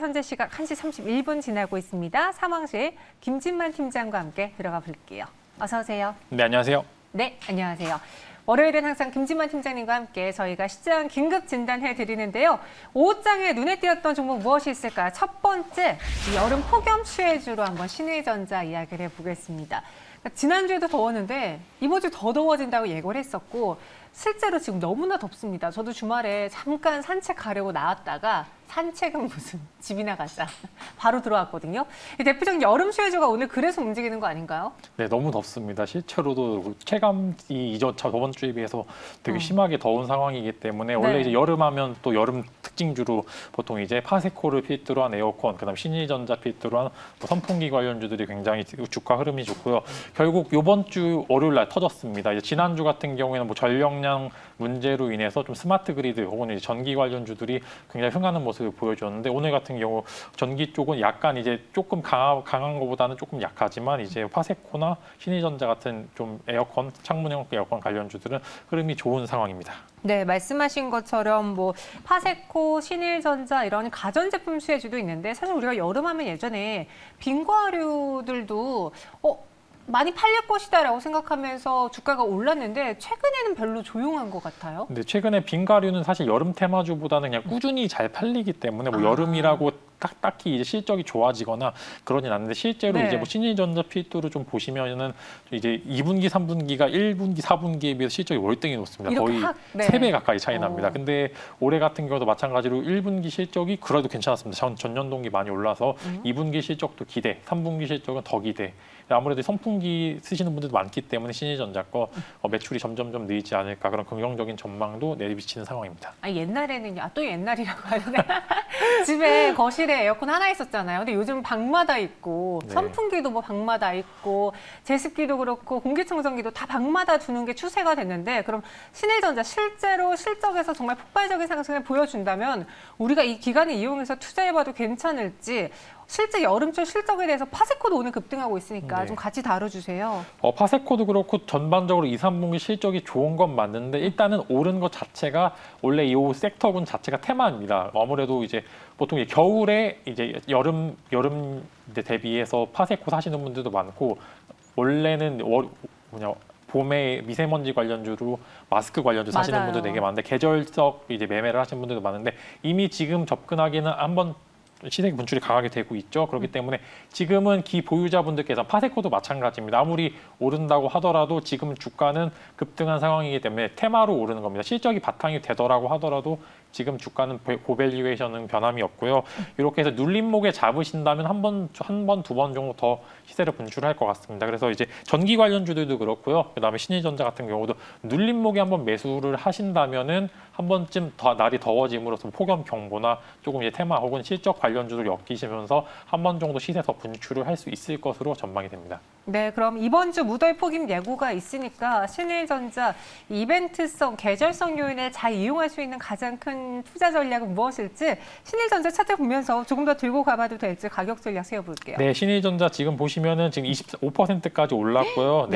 현재 시각 1시 31분 지나고 있습니다. 상황실 김진만 팀장과 함께 들어가 볼게요. 어서 오세요. 네, 안녕하세요. 네, 안녕하세요. 월요일은 항상 김진만 팀장님과 함께 저희가 시장 긴급 진단해 드리는데요. 오후장에 눈에 띄었던 종목 무엇이 있을까요? 첫 번째, 여름 폭염 수혜주로 한번 신일전자 이야기를 해보겠습니다. 지난주에도 더웠는데 이번 주 더 더워진다고 예고를 했었고 실제로 지금 너무나 덥습니다. 저도 주말에 잠깐 산책 가려고 나왔다가 산책은 무슨 집이나 가자 바로 들어왔거든요. 이 대표적인 여름 수혜주가 오늘 그래서 움직이는 거 아닌가요? 네, 너무 덥습니다. 실제로도 체감이 저번 주에 비해서 되게 심하게 더운 상황이기 때문에 원래 이제 여름하면 또 여름 특징주로 보통 이제 파세코를 필두로 한 에어컨, 그다음 신일전자 필두로 한 선풍기 관련주들이 굉장히 주가 흐름이 좋고요. 결국 이번 주 월요일 날 터졌습니다. 이제 지난주 같은 경우에는 뭐 전력량 문제로 인해서 좀 스마트 그리드 혹은 이제 전기 관련주들이 굉장히 흥하는 모습을 보여줬는데 오늘 같은 경우 전기 쪽은 약간 이제 조금 강한 것보다는 조금 약하지만 이제 파세코나 신일전자 같은 좀 에어컨, 창문형 에어컨 관련주들은 흐름이 좋은 상황입니다. 네, 말씀하신 것처럼 뭐 파세코, 신일전자 이런 가전제품 수혜주도 있는데 사실 우리가 여름하면 예전에 빙과류들도 많이 팔릴 것이다라고 생각하면서 주가가 올랐는데 최근에는 별로 조용한 것 같아요. 근데 최근에 빙과류는 사실 여름 테마주보다는 그냥 꾸준히 잘 팔리기 때문에 뭐 여름이라고 딱히 이제 실적이 좋아지거나 그러진 않는데 실제로 이제 뭐 신일전자 필두를 좀 보시면은 이제 2분기, 3분기가 1분기, 4분기에 비해서 실적이 월등히 높습니다. 거의 3배 가까이 차이 납니다. 근데 올해 같은 경우도 마찬가지로 1분기 실적이 그래도 괜찮았습니다. 전년 동기 많이 올라서 2분기 실적도 기대, 3분기 실적은 더 기대. 아무래도 선풍기 쓰시는 분들도 많기 때문에 신일전자 거 매출이 점점점 늘지 않을까 그런 긍정적인 전망도 내비치는 상황입니다. 옛날에는요. 또 옛날이라고 하는데 집에 거실에 에어컨 하나 있었잖아요. 근데 요즘 방마다 있고 선풍기도 뭐 방마다 있고 제습기도 그렇고 공기청정기도 다 방마다 두는 게 추세가 됐는데 그럼 신일전자 실제로 실적에서 정말 폭발적인 상승을 보여준다면 우리가 이 기간을 이용해서 투자해봐도 괜찮을지 실제 여름철 실적에 대해서 파세코도 오늘 급등하고 있으니까 좀 같이 다뤄주세요. 파세코도 그렇고 전반적으로 2, 3분기 실적이 좋은 건 맞는데 일단은 오른 것 자체가 원래 이 섹터군 자체가 테마입니다. 아무래도 이제 보통 이제 겨울에 이제 여름 이제 대비해서 파세코 사시는 분들도 많고 원래는 봄에 미세먼지 관련주로 마스크 관련주 사시는 분들 되게 많은데 계절적 이제 매매를 하시는 분들도 많은데 이미 지금 접근하기는 한번 시세 분출이 강하게 되고 있죠. 그렇기 때문에 지금은 기 보유자분들께서 파세코도 마찬가지입니다. 아무리 오른다고 하더라도 지금 주가는 급등한 상황이기 때문에 테마로 오르는 겁니다. 실적이 바탕이 되더라고 하더라도 지금 주가는 고밸류에이션은 변함이 없고요. 이렇게 해서 눌림목에 잡으신다면 한 번, 두 번 정도 더 시세를 분출할 것 같습니다. 그래서 이제 전기 관련주들도 그렇고요. 그다음에 신일전자 같은 경우도 눌림목에 한번 매수를 하신다면은 한 번쯤 더 날이 더워짐으로써 폭염 경보나 조금 이제 테마 혹은 실적 관련주를 엮이시면서 한 번 정도 시세 더 분출을 할 수 있을 것으로 전망이 됩니다. 네, 그럼 이번 주 무더위 폭임 예고가 있으니까 신일전자 이벤트성, 계절성 요인을 잘 이용할 수 있는 가장 큰 투자 전략은 무엇일지 신일전자 차트 보면서 조금 더 들고 가봐도 될지 가격 전략 세워볼게요. 네, 신일전자 지금 보시면은 지금 25%까지 올랐고요.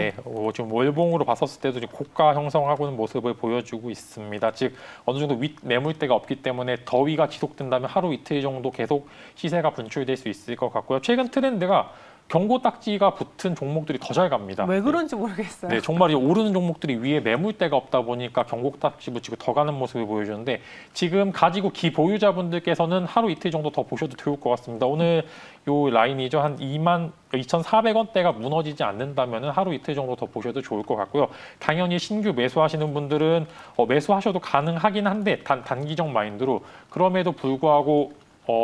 지금 월봉으로 봤었을 때도 지금 고가 형성하고 있는 모습을 보여주고 있습니다. 즉 어느 정도 매물대가 없기 때문에 더위가 지속된다면 하루 이틀 정도 계속 시세가 분출될 수 있을 것 같고요. 최근 트렌드가 경고 딱지가 붙은 종목들이 더 잘 갑니다. 왜 그런지 모르겠어요. 네, 정말 오르는 종목들이 위에 매물대가 없다 보니까 경고 딱지 붙이고 더 가는 모습을 보여주는데 지금 가지고 기 보유자분들께서는 하루 이틀 정도 더 보셔도 좋을 것 같습니다. 오늘 요 라인이죠. 한 22,400원대가 무너지지 않는다면 하루 이틀 정도 더 보셔도 좋을 것 같고요. 당연히 신규 매수하시는 분들은 매수하셔도 가능하긴 한데 단기적 마인드로 그럼에도 불구하고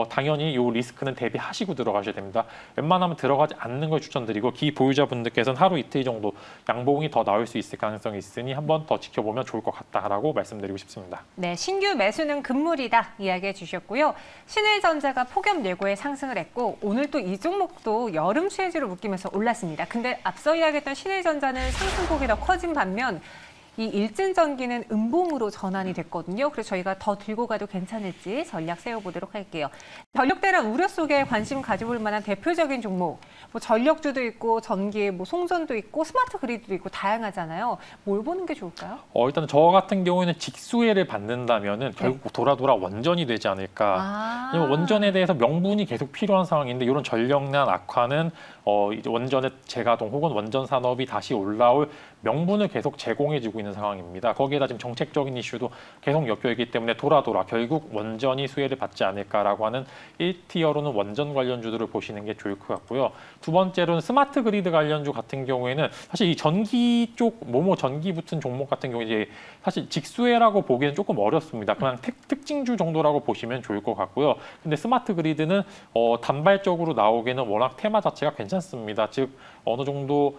당연히 이 리스크는 대비하시고 들어가셔야 됩니다. 웬만하면 들어가지 않는 걸 추천드리고 기 보유자분들께서는 하루 이틀 정도 양봉이 더 나올 수 있을 가능성이 있으니 한번 더 지켜보면 좋을 것 같다라고 말씀드리고 싶습니다. 네, 신규 매수는 금물이다 이야기해 주셨고요. 신일전자가 폭염 예고에 상승을 했고 오늘 또 이 종목도 여름 수혜주로 묶이면서 올랐습니다. 근데 앞서 이야기했던 신일전자는 상승폭이 더 커진 반면 이 일진전기는 음봉으로 전환이 됐거든요. 그래서 저희가 더 들고 가도 괜찮을지 전략 세워보도록 할게요. 전력대란 우려 속에 관심 가져볼 만한 대표적인 종목, 뭐 전력주도 있고 전기, 뭐 송전도 있고 스마트 그리드도 있고 다양하잖아요. 뭘 보는 게 좋을까요? 일단 저 같은 경우에는 직수혜를 받는다면은 결국 돌아 원전이 되지 않을까. 왜냐면 원전에 대해서 명분이 계속 필요한 상황인데 이런 전력난 악화는 이제 원전의 재가동 혹은 원전 산업이 다시 올라올 명분을 계속 제공해주고 있는 상황입니다. 거기에다 지금 정책적인 이슈도 계속 엮여 있기 때문에 돌아 결국 원전이 수혜를 받지 않을까라고 하는 1티어로는 원전 관련주들을 보시는 게 좋을 것 같고요. 두 번째로는 스마트 그리드 관련주 같은 경우에는 사실 이 전기 쪽 모모 전기 붙은 종목 같은 경우에 이제 사실 직수혜라고 보기에는 조금 어렵습니다. 그냥 특징주 정도라고 보시면 좋을 것 같고요. 근데 스마트 그리드는 단발적으로 나오기에는 워낙 테마 자체가 괜찮습니다. 즉 어느 정도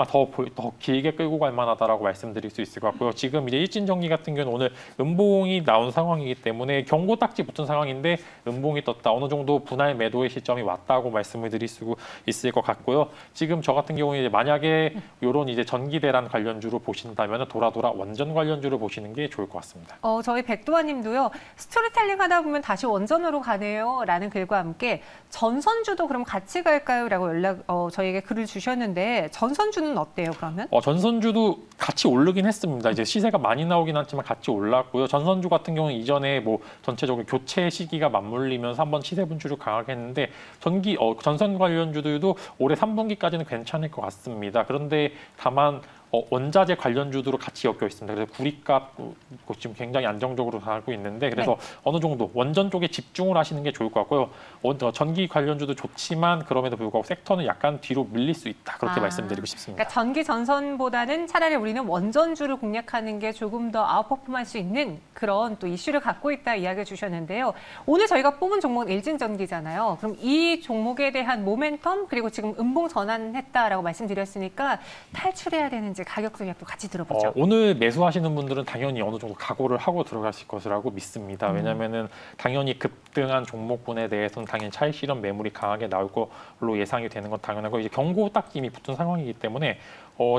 더 길게 끌고 갈 만하다라고 말씀드릴 수 있을 것 같고요. 지금 이제 일진전기 같은 경우는 오늘 음봉이 나온 상황이기 때문에 경고 딱지 붙은 상황인데 음봉이 떴다. 어느 정도 분할 매도의 시점이 왔다고 말씀을 드릴 수 있을 것 같고요. 지금 저 같은 경우에 이제 만약에 이런 이제 전기 대란 관련주로 보신다면 돌아 원전 관련주를 보시는 게 좋을 것 같습니다. 저희 백도환님도요. 스토리텔링 하다 보면 다시 원전으로 가네요라는 글과 함께 전선주도 그럼 같이 갈까요?라고 저희에게 글을 주셨는데 전선주는 어때요, 그러면? 전선주도 같이 오르긴 했습니다. 이제 시세가 많이 나오긴 했지만 같이 올랐고요. 전선주 같은 경우는 이전에 뭐 전체적으로 교체 시기가 맞물리면서 한번 시세 분출을 강하게 했는데 전선 관련주들도 올해 3분기까지는 괜찮을 것 같습니다. 그런데 다만 원자재 관련주들로 같이 엮여 있습니다. 그래서 구리값 지금 굉장히 안정적으로 가고 있는데 그래서 어느 정도 원전 쪽에 집중을 하시는 게 좋을 것 같고요. 전기 관련주도 좋지만 그럼에도 불구하고 섹터는 약간 뒤로 밀릴 수 있다. 그렇게 말씀드리고 싶습니다. 그러니까 전기 전선보다는 차라리 우리는 원전주를 공략하는 게 조금 더 아웃퍼폼할 수 있는 그런 또 이슈를 갖고 있다 이야기해 주셨는데요. 오늘 저희가 뽑은 종목은 일진전기잖아요. 그럼 이 종목에 대한 모멘텀 그리고 지금 음봉 전환했다라고 말씀드렸으니까 탈출해야 되는지 가격 전략도 같이 들어보죠. 오늘 매수하시는 분들은 당연히 어느 정도 각오를 하고 들어가실 것이라고 믿습니다. 왜냐하면은 당연히 급등한 종목군에 대해서는 당연히 차익 실현 매물이 강하게 나올 걸로 예상이 되는 건 당연하고 이제 경고 딱지 이미 붙은 상황이기 때문에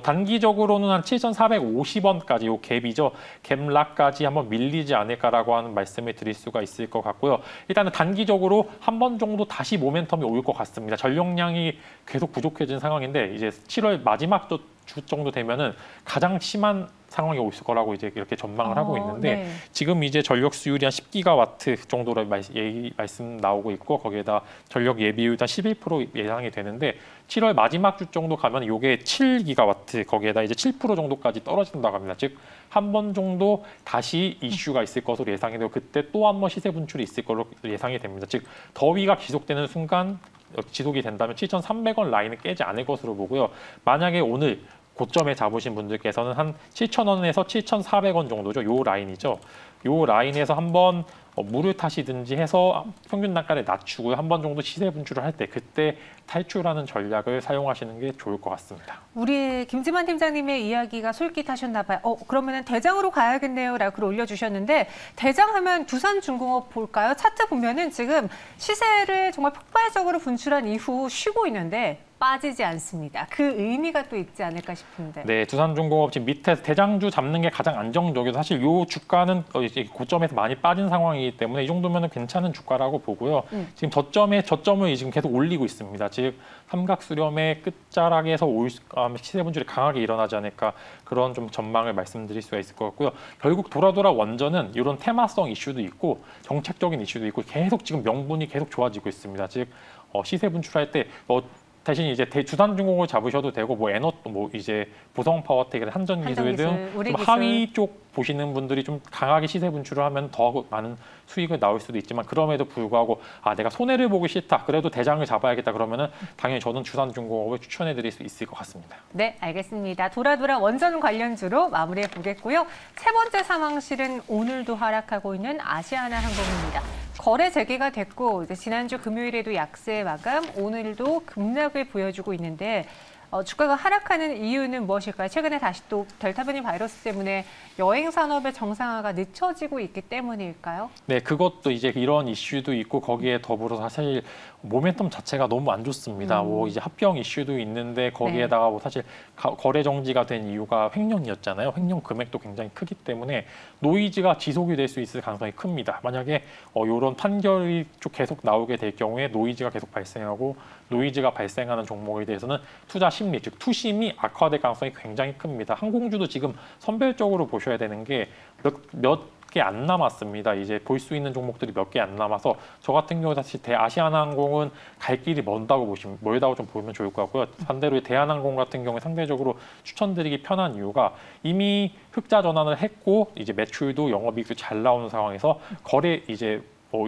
단기적으로는 한 7,450원까지 요 갭이죠. 갭락까지 한번 밀리지 않을까라고 하는 말씀을 드릴 수가 있을 것 같고요. 일단은 단기적으로 한 번 정도 다시 모멘텀이 올 것 같습니다. 전력량이 계속 부족해진 상황인데 이제 7월 마지막 주 정도 되면은 가장 심한 상황이 올 거라고 이제 이렇게 전망을 하고 있는데 지금 이제 전력 수율이 한 10기가와트 정도로 말씀 나오고 있고 거기에다 전력 예비율 한 11% 예상이 되는데 7월 마지막 주 정도 가면 이게 7기가와트 거기에다 이제 7% 정도까지 떨어진다고 합니다. 즉 한 번 정도 다시 이슈가 있을 것으로 예상이 되고 그때 또 한 번 시세 분출이 있을 걸로 예상이 됩니다. 즉 더위가 지속되는 순간 지속이 된다면 7,300원 라인을 깨지 않을 것으로 보고요. 만약에 오늘 고점에 잡으신 분들께서는 한 7,000원에서 7,400원 정도죠. 요 라인이죠. 요 라인에서 한번 물을 타시든지 해서 평균 단가를 낮추고요. 한 번 정도 시세 분출을 할 때 그때 탈출하는 전략을 사용하시는 게 좋을 것 같습니다. 우리 김지만 팀장님의 이야기가 솔깃하셨나 봐요. 그러면 대장으로 가야겠네요 라고 글 올려주셨는데 대장하면 두산중공업 볼까요? 차트 보면은 지금 시세를 정말 폭발적으로 분출한 이후 쉬고 있는데 빠지지 않습니다. 그 의미가 또 있지 않을까 싶은데. 네, 두산중공업 지금 밑에서 대장주 잡는 게 가장 안정적이고 사실 이 주가는 이제 고점에서 많이 빠진 상황이기 때문에 이 정도면 괜찮은 주가라고 보고요. 지금 저점을 지금 계속 올리고 있습니다. 즉 삼각수렴의 끝자락에서 시세 분출이 강하게 일어나지 않을까 그런 좀 전망을 말씀드릴 수가 있을 것 같고요. 결국 돌아 원전은 이런 테마성 이슈도 있고 정책적인 이슈도 있고 계속 지금 명분이 계속 좋아지고 있습니다. 즉 시세 분출할 때 대신 이제 두산중공업을 잡으셔도 되고 이제 보성파워텍이나 한전기술 등 좀 하위 쪽 보시는 분들이 좀 강하게 시세 분출을 하면 더 많은 수익을 나올 수도 있지만 그럼에도 불구하고 내가 손해를 보기 싫다. 그래도 대장을 잡아야겠다. 그러면은 당연히 저는 두산중공업을 추천해드릴 수 있을 것 같습니다. 네, 알겠습니다. 돌아 원전 관련주로 마무리해 보겠고요. 세 번째 상황실은 오늘도 하락하고 있는 아시아나항공입니다. 거래 재개가 됐고 이제 지난주 금요일에도 약세 마감, 오늘도 급락을 보여주고 있는데 주가가 하락하는 이유는 무엇일까요? 최근에 다시 또 델타 변이 바이러스 때문에 여행 산업의 정상화가 늦춰지고 있기 때문일까요? 네, 그것도 이제 이런 이슈도 있고 거기에 더불어 사실 모멘텀 자체가 너무 안 좋습니다. 뭐 이제 합병 이슈도 있는데 거기에다가 뭐 사실 거래 정지가 된 이유가 횡령이었잖아요. 횡령 금액도 굉장히 크기 때문에 노이즈가 지속이 될 수 있을 가능성이 큽니다. 만약에 이런 판결이 쭉 계속 나오게 될 경우에 노이즈가 계속 발생하고 노이즈가 발생하는 종목에 대해서는 투자 심리, 즉 투심이 악화될 가능성이 굉장히 큽니다. 항공주도 지금 선별적으로 보셔야 되는 게 몇 개 안 남았습니다. 이제 볼 수 있는 종목들이 몇 개 안 남아서 저 같은 경우 사실 대아시아나항공은 갈 길이 멀다고 좀 보면 좋을 것 같고요. 반대로 대한항공 같은 경우에 상대적으로 추천드리기 편한 이유가 이미 흑자 전환을 했고 이제 매출도 영업이익도 잘 나오는 상황에서 거래 이제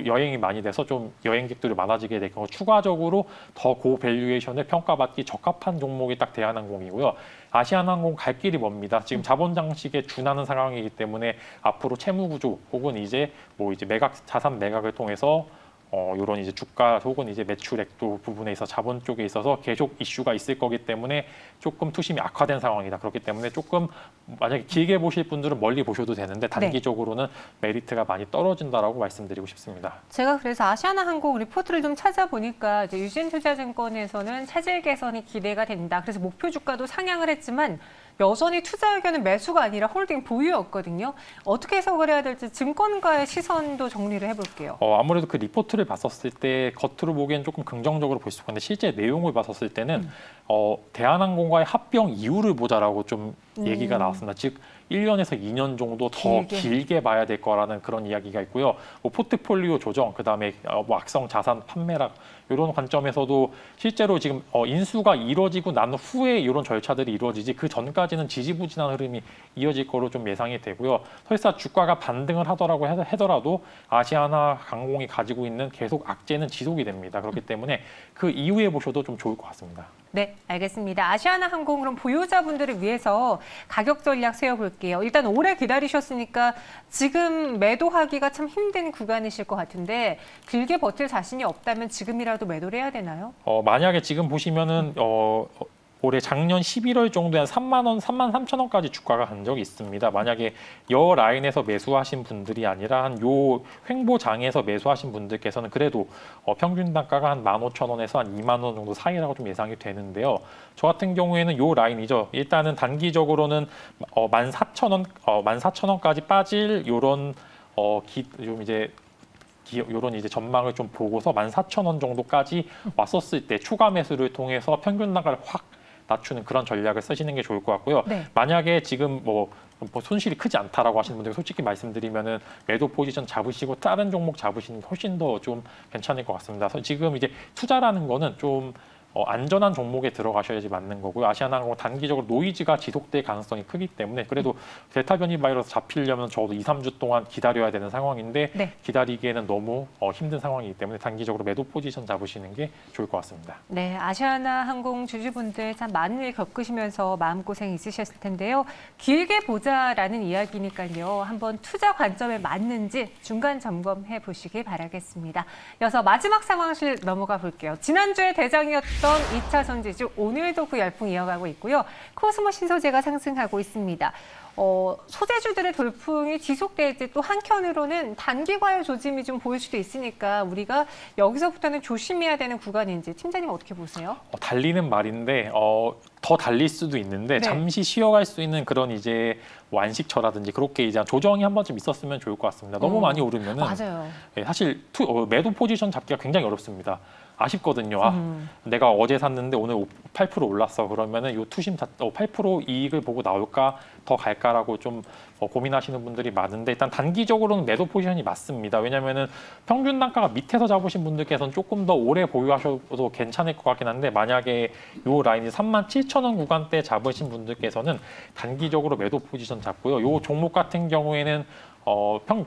여행이 많이 돼서 좀 여행객들이 많아지게 될 경우 추가적으로 더 고밸류에이션을 평가받기 적합한 종목이 딱 대한항공이고요. 아시아나항공 갈 길이 멉니다. 지금 자본 장식에 준하는 상황이기 때문에 앞으로 채무 구조 혹은 이제 자산 매각을 통해서 이런 이제 주가 혹은 이제 매출액도 부분에 있어 자본 쪽에 있어서 계속 이슈가 있을 거기 때문에 조금 투심이 악화된 상황이다. 그렇기 때문에 조금 만약에 길게 보실 분들은 멀리 보셔도 되는데 단기적으로는 메리트가 많이 떨어진다라고 말씀드리고 싶습니다. 제가 그래서 아시아나항공 리포트를 좀 찾아보니까 이제 유진투자증권에서는 차질 개선이 기대가 된다. 그래서 목표 주가도 상향을 했지만 여전히 투자 의견은 매수가 아니라 홀딩 보유였거든요. 어떻게 해석을 해야 될지 증권가의 시선도 정리를 해볼게요. 아무래도 그 리포트를 봤었을 때 겉으로 보기엔 조금 긍정적으로 볼 수 있는데 실제 내용을 봤었을 때는 대한항공과의 합병 이유를 보자라고 좀 얘기가 나왔습니다. 즉 1년에서 2년 정도 더 길게 봐야 될 거라는 그런 이야기가 있고요. 포트폴리오 조정, 그다음에 악성 자산 판매락 이런 관점에서도 실제로 지금 인수가 이루어지고 난 후에 이런 절차들이 이루어지지 그 전까지는 지지부진한 흐름이 이어질 거로 좀 예상이 되고요. 설사 주가가 반등을 하더라도 아시아나항공이 가지고 있는 계속 악재는 지속이 됩니다. 그렇기 때문에 그 이후에 보셔도 좀 좋을 것 같습니다. 네, 알겠습니다. 아시아나항공 그럼 보유자분들을 위해서 가격 전략 세워볼게요. 일단 오래 기다리셨으니까 지금 매도하기가 참 힘든 구간이실 것 같은데 길게 버틸 자신이 없다면 지금이라도 매도를 해야 되나요? 만약에 지금 보시면은 올해 작년 11월 정도에 한 3만 원, 3만 3천 원까지 주가가 간 적이 있습니다. 만약에 여 라인에서 매수하신 분들이 아니라 한 요 횡보장에서 매수하신 분들께서는 그래도 평균 단가가 한 15,000원에서 한 2만 원 정도 사이라고 좀 예상이 되는데요. 저 같은 경우에는 요 라인이죠. 일단은 단기적으로는 14,000원, 14,000원까지 빠질 요런 좀 이제 이런 이제 전망을 좀 보고서 14,000원 정도까지 왔었을 때 추가 매수를 통해서 평균 단가를 확 낮추는 그런 전략을 쓰시는 게 좋을 것 같고요. 만약에 지금 뭐 손실이 크지 않다라고 하시는 분들 솔직히 말씀드리면은 매도 포지션 잡으시고 다른 종목 잡으시는 게 훨씬 더 좀 괜찮을 것 같습니다. 그래서 지금 이제 투자라는 거는 좀 안전한 종목에 들어가셔야지 맞는 거고요. 아시아나항공 단기적으로 노이즈가 지속될 가능성이 크기 때문에 그래도 델타 변이 바이러스 잡히려면 적어도 2, 3주 동안 기다려야 되는 상황인데 기다리기에는 너무 힘든 상황이기 때문에 단기적으로 매도 포지션 잡으시는 게 좋을 것 같습니다. 네, 아시아나항공 주주분들 참 많은 일 겪으시면서 마음고생 있으셨을 텐데요. 길게 보자라는 이야기니까요. 한번 투자 관점에 맞는지 중간 점검해 보시기 바라겠습니다. 이어서 마지막 상황실 넘어가 볼게요. 지난주에 대장이었던 2차선 지주 오늘도 그 열풍 이어가고 있고요. 코스모 신소재가 상승하고 있습니다. 소재주들의 돌풍이 지속될지 또 한켠으로는 단기 과열 조짐이 좀 보일 수도 있으니까 우리가 여기서부터는 조심해야 되는 구간인지 팀장님 어떻게 보세요? 달리는 말인데 더 달릴 수도 있는데 잠시 쉬어갈 수 있는 그런 이제 완식처라든지 그렇게 이제 조정이 한 번쯤 있었으면 좋을 것 같습니다. 너무 많이 오르면은 맞아요. 사실 매도 포지션 잡기가 굉장히 어렵습니다. 아쉽거든요. 내가 어제 샀는데 오늘 8% 올랐어. 그러면은 요 투심 8% 이익을 보고 나올까 더 갈까라고 좀 고민하시는 분들이 많은데 일단 단기적으로는 매도 포지션이 맞습니다. 왜냐면은 평균 단가가 밑에서 잡으신 분들께서는 조금 더 오래 보유하셔도 괜찮을 것 같긴 한데 만약에 요 라인이 37,000원 구간대 잡으신 분들께서는 단기적으로 매도 포지션 잡고요. 요 종목 같은 경우에는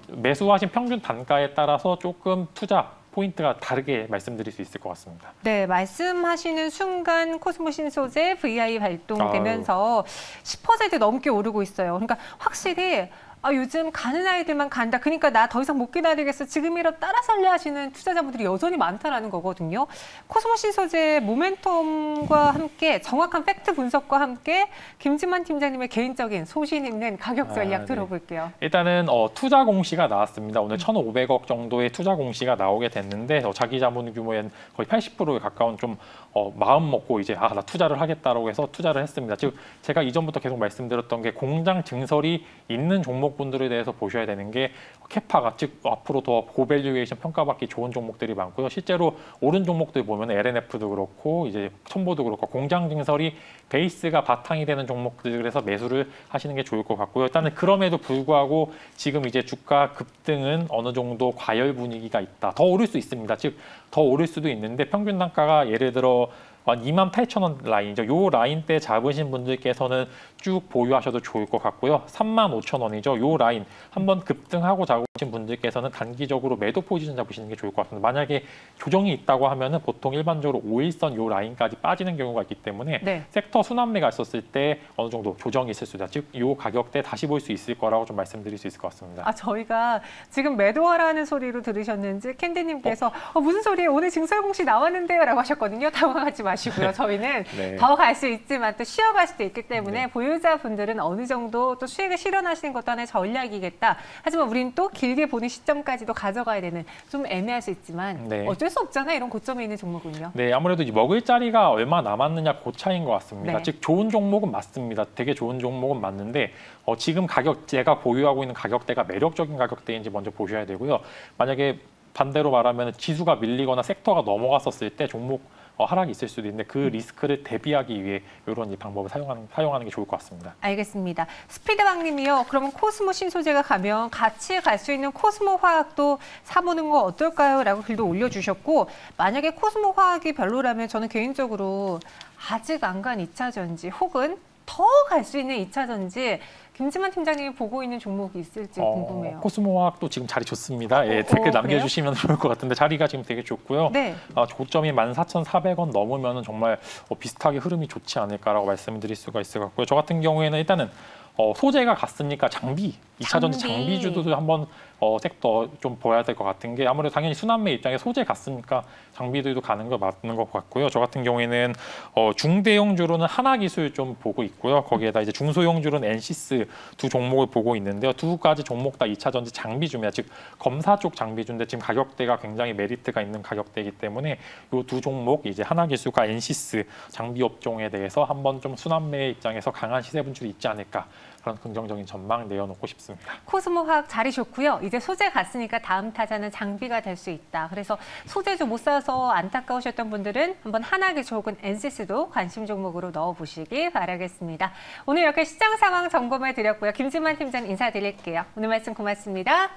매수하신 평균 단가에 따라서 조금 투자 포인트가 다르게 말씀드릴 수 있을 것 같습니다. 네, 말씀하시는 순간 코스모 신소재 VI 발동되면서 10% 넘게 오르고 있어요. 그러니까 확실히 요즘 가는 아이들만 간다. 그러니까 나 더 이상 못 기다리겠어. 지금이라도 따라 살려 하시는 투자자분들이 여전히 많다라는 거거든요. 코스모 신소재 모멘텀과 함께 정확한 팩트 분석과 함께 김진만 팀장님의 개인적인 소신 있는 가격 전략 네. 들어볼게요. 일단은 투자 공시가 나왔습니다. 오늘 1,500억 정도의 투자 공시가 나오게 됐는데 자기 자본 규모의 거의 80%에 가까운 좀 마음 먹고 이제 나 투자를 하겠다라고 해서 투자를 했습니다. 즉 제가 이전부터 계속 말씀드렸던 게 공장 증설이 있는 종목분들에 대해서 보셔야 되는 게 캐파가 즉 앞으로 더 고밸류에이션 평가받기 좋은 종목들이 많고요. 실제로 오른 종목들 보면 LNF도 그렇고 이제 첨보도 그렇고 공장 증설이 베이스가 바탕이 되는 종목들에서 매수를 하시는 게 좋을 것 같고요. 일단은 그럼에도 불구하고 지금 이제 주가 급등은 어느 정도 과열 분위기가 있다. 더 오를 수 있습니다. 즉 더 오를 수도 있는데 평균 단가가 예를 들어 28,000원 라인이죠. 요 라인대 잡으신 분들께서는 쭉 보유하셔도 좋을 것 같고요. 35,000원이죠. 요 라인 한번 급등하고 잡으신 분들께서는 단기적으로 매도 포지션 잡으시는 게 좋을 것 같습니다. 만약에 조정이 있다고 하면은 보통 일반적으로 5일선 요 라인까지 빠지는 경우가 있기 때문에 네. 섹터 순환매가 있었을 때 어느 정도 조정이 있을 수 있다. 즉 요 가격대 다시 볼 수 있을 거라고 좀 말씀드릴 수 있을 것 같습니다. 저희가 지금 매도하라는 소리로 들으셨는지 캔디님께서 무슨 소리예요? 오늘 증설 공시 나왔는데요? 라고 하셨거든요. 당황하지 마시고요. 저희는 네. 더 갈 수 있지만 또 쉬어갈 수도 있기 때문에 네. 보유자분들은 어느 정도 또 수익을 실현하시는 것도 하나의 전략이겠다. 하지만 우리는 또 길게 보는 시점까지도 가져가야 되는 좀 애매할 수 있지만 네. 어쩔 수 없잖아요. 이런 고점에 있는 종목은요. 네, 아무래도 먹을 자리가 얼마 남았느냐 그 차이인 것 같습니다. 네. 즉 좋은 종목은 맞습니다. 되게 좋은 종목은 맞는데 지금 가격 제가 보유하고 있는 가격대가 매력적인 가격대인지 먼저 보셔야 되고요. 만약에 반대로 말하면 지수가 밀리거나 섹터가 넘어갔었을 때 종목 하락이 있을 수도 있는데 그 리스크를 대비하기 위해 이런 방법을 사용하는 게 좋을 것 같습니다. 알겠습니다. 스피드박님이요. 그러면 코스모 신소재가 가면 같이 갈 수 있는 코스모 화학도 사보는 거 어떨까요? 라고 글도 올려주셨고 만약에 코스모 화학이 별로라면 저는 개인적으로 아직 안 간 2차 전지 혹은 더 갈 수 있는 2차 전지 김진만 팀장님이 보고 있는 종목이 있을지 궁금해요. 코스모화학도 지금 자리 좋습니다. 예, 댓글 남겨주시면 좋을 것 같은데 자리가 지금 되게 좋고요. 네. 고점이 14,400원 넘으면 정말 비슷하게 흐름이 좋지 않을까라고 말씀드릴 수가 있을 것 같고요. 저 같은 경우에는 일단은 소재가 갔으니까 장비, 2차 전지 장비주도 한번 섹터 좀 보여야 될 것 같은 게 아무래도 당연히 순환매 입장에 소재 갔으니까 장비들도 가는 거 맞는 것 같고요. 저 같은 경우에는 중대형주로는 하나기술 좀 보고 있고요. 거기에다 이제 중소형주로는 엔시스 두 종목을 보고 있는데요. 두 가지 종목 다 2차 전지 장비주입니다. 즉 검사 쪽 장비주인데 지금 가격대가 굉장히 메리트가 있는 가격대이기 때문에 이 두 종목 이제 하나기술과 엔시스 장비 업종에 대해서 한번 좀 순환매 입장에서 강한 시세 분출이 있지 않을까. 그런 긍정적인 전망 내어놓고 싶습니다. 코스모 화학 자리 좋고요. 이제 소재 갔으니까 다음 타자는 장비가 될 수 있다. 그래서 소재주 못 사서 안타까우셨던 분들은 한번 하나기술 혹은 엔시스도 관심 종목으로 넣어보시기 바라겠습니다. 오늘 이렇게 시장 상황 점검해 드렸고요. 김진만 팀장 인사드릴게요. 오늘 말씀 고맙습니다.